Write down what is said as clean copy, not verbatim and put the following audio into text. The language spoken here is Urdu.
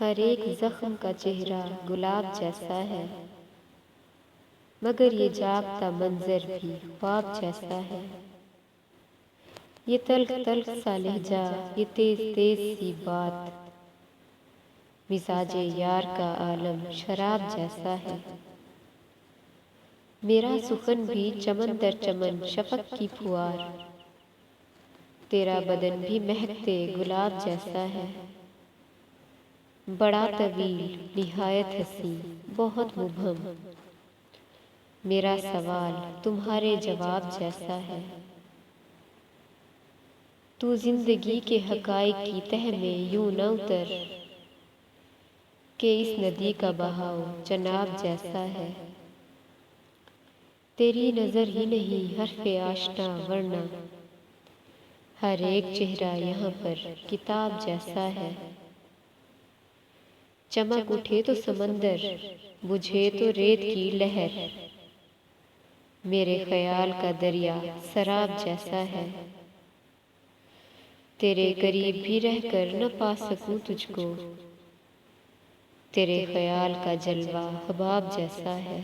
ہر ایک زخم کا چہرہ گلاب جیسا ہے، مگر یہ جاگتا منظر بھی خواب جیسا ہے۔ یہ تلخ تلخ سا لہجہ، یہ تیز تیز سی بات، مزاج یار کا عالم شراب جیسا ہے۔ میرا سخن بھی چمن در چمن شفق کی پھوار، تیرا بدن بھی مہکتے گلاب جیسا ہے۔ بڑا طویل، نہایت حسین، بہت مبہم، میرا سوال تمہارے جواب جیسا ہے۔ تو زندگی کے حقائق کی تہ میں یوں نہ اتر کہ اس ندی کا بہاؤ چناب جیسا ہے۔ تیری نظر ہی نہیں حرف آشنا، ورنہ ہر ایک چہرہ یہاں پر کتاب جیسا ہے۔ چمک اٹھے تو سمندر، بجھے تو ریت کی لہر، میرے خیال کا دریا سراب جیسا ہے۔ تیرے قریب بھی رہ کر نہ پا سکوں تجھ کو، تیرے خیال کا جلوہ حباب جیسا ہے۔